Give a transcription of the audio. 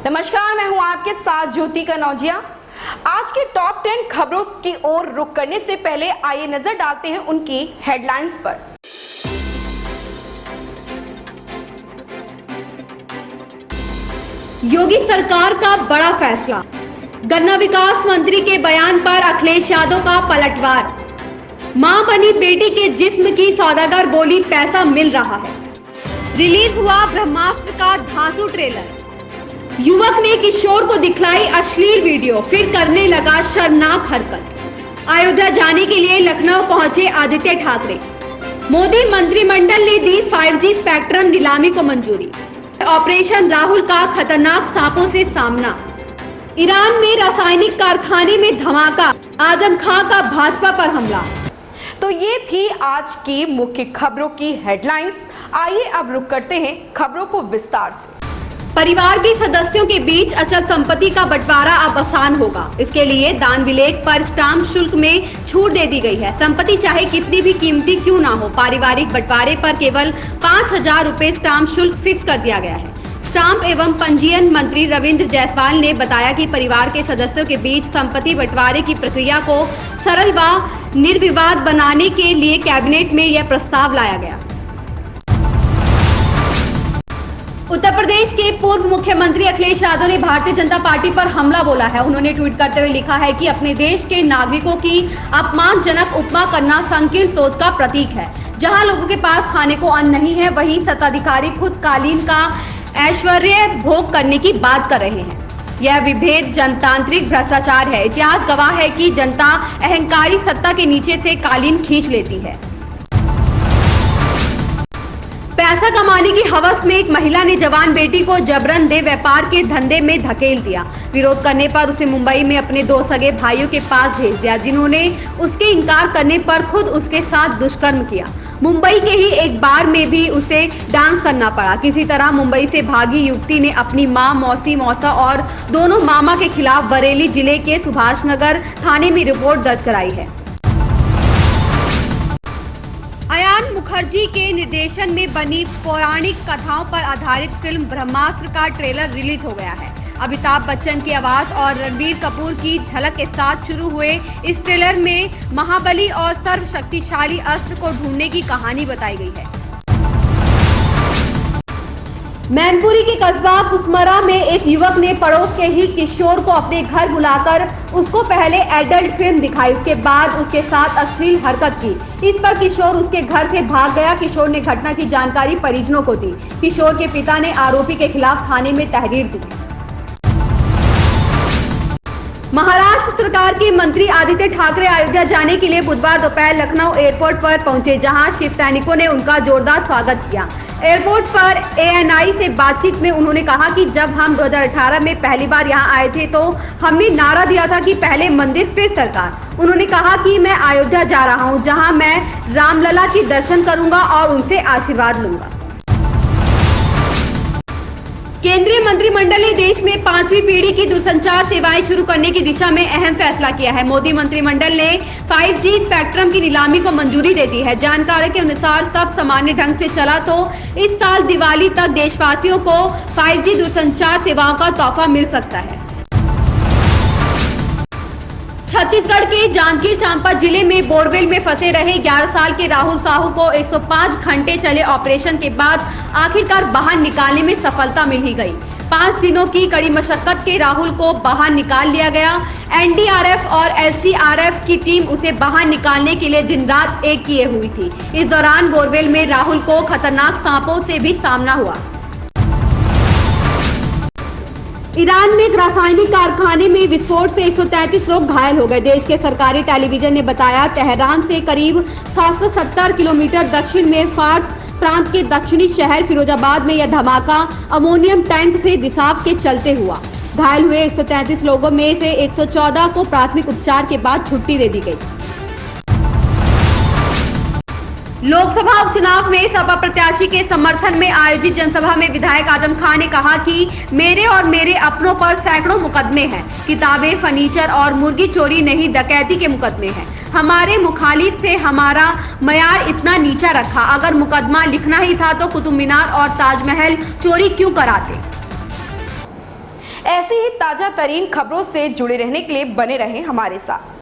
नमस्कार, मैं हूं आपके साथ ज्योति कनौजिया। आज के टॉप 10 खबरों की ओर रुख करने से पहले आइए नजर डालते हैं उनकी हेडलाइंस पर। योगी सरकार का बड़ा फैसला, गन्ना विकास मंत्री के बयान पर अखिलेश यादव का पलटवार। मां बनी बेटी के जिस्म की सौदागर बोली पैसा मिल रहा है। रिलीज हुआ ब्रह्मास्त्र का धांसू ट्रेलर। युवक ने किशोर को दिखलाई अश्लील वीडियो, फिर करने लगा शर्मनाक हरकत। अयोध्या जाने के लिए लखनऊ पहुंचे आदित्य ठाकरे। मोदी मंत्रिमंडल ने दी 5G स्पेक्ट्रम नीलामी को मंजूरी। ऑपरेशन राहुल का खतरनाक सांपों से सामना। ईरान में रासायनिक कारखाने में धमाका, आजम खां का भाजपा पर हमला। तो ये थी आज की मुख्य खबरों की हेडलाइंस। आइए अब रुक करते हैं खबरों को विस्तार से। परिवार के सदस्यों के बीच अचल संपत्ति का बंटवारा अब आसान होगा। इसके लिए दान विलेख पर स्टाम्प शुल्क में छूट दे दी गई है। संपत्ति चाहे कितनी भी कीमती क्यों ना हो, पारिवारिक बंटवारे पर केवल 5,000 रुपए स्टाम्प शुल्क फिक्स कर दिया गया है। स्टाम्प एवं पंजीयन मंत्री रविंद्र जायसवाल ने बताया कि परिवार के सदस्यों के बीच संपत्ति बंटवारे की प्रक्रिया को सरल व निर्विवाद बनाने के लिए कैबिनेट में यह प्रस्ताव लाया गया। उत्तर प्रदेश के पूर्व मुख्यमंत्री अखिलेश यादव ने भारतीय जनता पार्टी पर हमला बोला है। उन्होंने ट्वीट करते हुए लिखा है कि अपने देश के नागरिकों की अपमानजनक उपमा करना संकीर्ण सोच का प्रतीक है। जहां लोगों के पास खाने को अन्न नहीं है, वहीं सत्ताधिकारी खुद कालीन का ऐश्वर्य भोग करने की बात कर रहे हैं। यह विभेद जनतांत्रिक भ्रष्टाचार है। इतिहास गवाह है कि जनता अहंकारी सत्ता के नीचे से कालीन खींच लेती है। पैसा कमाने की हवस में एक महिला ने जवान बेटी को जबरन दे व्यापार के धंधे में धकेल दिया। विरोध करने पर उसे मुंबई में अपने 2 सगे भाइयों के पास भेज दिया, जिन्होंने उसके इनकार करने पर खुद उसके साथ दुष्कर्म किया। मुंबई के ही एक बार में भी उसे डांस करना पड़ा। किसी तरह मुंबई से भागी युवती ने अपनी मां, मौसी, मौसा और दोनों मामा के खिलाफ बरेली जिले के सुभाष नगर थाने में रिपोर्ट दर्ज कराई है। अयान मुखर्जी के निर्देशन में बनी पौराणिक कथाओं पर आधारित फिल्म ब्रह्मास्त्र का ट्रेलर रिलीज हो गया है। अमिताभ बच्चन की आवाज और रणबीर कपूर की झलक के साथ शुरू हुए इस ट्रेलर में महाबली और सर्वशक्तिशाली अस्त्र को ढूंढने की कहानी बताई गई है। मैनपुरी के कस्बा कुसमरा में एक युवक ने पड़ोस के ही किशोर को अपने घर बुलाकर उसको पहले एडल्ट फिल्म दिखाई, उसके बाद उसके साथ अश्लील हरकत की। इस पर किशोर उसके घर से भाग गया। किशोर ने घटना की जानकारी परिजनों को दी। किशोर के पिता ने आरोपी के खिलाफ थाने में तहरीर दी। महाराष्ट्र सरकार के मंत्री आदित्य ठाकरे अयोध्या जाने के लिए बुधवार दोपहर लखनऊ एयरपोर्ट पर पहुंचे, जहां शिव सैनिकों ने उनका जोरदार स्वागत किया। एयरपोर्ट पर ANI से बातचीत में उन्होंने कहा कि जब हम 2018 में पहली बार यहां आए थे तो हमने नारा दिया था कि पहले मंदिर फिर सरकार। उन्होंने कहा कि मैं अयोध्या जा रहा हूं, जहां मैं रामलला के दर्शन करूंगा और उनसे आशीर्वाद लूंगा। केंद्रीय मंत्रिमंडल ने देश में 5वीं पीढ़ी की दूरसंचार सेवाएं शुरू करने की दिशा में अहम फैसला किया है। मोदी मंत्रिमंडल ने 5G स्पेक्ट्रम की नीलामी को मंजूरी दे दी है। जानकारी के अनुसार सब सामान्य ढंग से चला तो इस साल दिवाली तक देशवासियों को 5G दूरसंचार सेवाओं का तोहफा मिल सकता है। छत्तीसगढ़ के जांजगीर चांपा जिले में बोरवेल में फंसे रहे 11 साल के राहुल साहू को 105 घंटे चले ऑपरेशन के बाद आखिरकार बाहर निकालने में सफलता मिल ही गई। 5 दिनों की कड़ी मशक्कत के राहुल को बाहर निकाल लिया गया। NDRF और SDRF की टीम उसे बाहर निकालने के लिए दिन रात एक किए हुई थी। इस दौरान बोरवेल में राहुल को खतरनाक सांपों से भी सामना हुआ। ईरान में एक रासायनिक कारखाने में विस्फोट से 133 लोग घायल हो गए। देश के सरकारी टेलीविजन ने बताया, तेहरान से करीब 770 किलोमीटर दक्षिण में फार्स प्रांत के दक्षिणी शहर फिरोजाबाद में यह धमाका अमोनियम टैंक से रिसाव के चलते हुआ। घायल हुए 133 लोगों में से 114 को प्राथमिक उपचार के बाद छुट्टी दे दी गई। लोकसभा उपचुनाव में सपा प्रत्याशी के समर्थन में आयोजित जनसभा में विधायक आजम खां ने कहा कि मेरे और मेरे अपनों पर सैकड़ों मुकदमे हैं। किताबें, फर्नीचर और मुर्गी चोरी नहीं, डकैती के मुकदमे हैं। हमारे मुखालिफ से हमारा मयार इतना नीचा रखा। अगर मुकदमा लिखना ही था तो कुतुब मीनार और ताजमहल चोरी क्यों कराते। ऐसी ही ताजा तरीन खबरों से जुड़े रहने के लिए बने रहें हमारे साथ।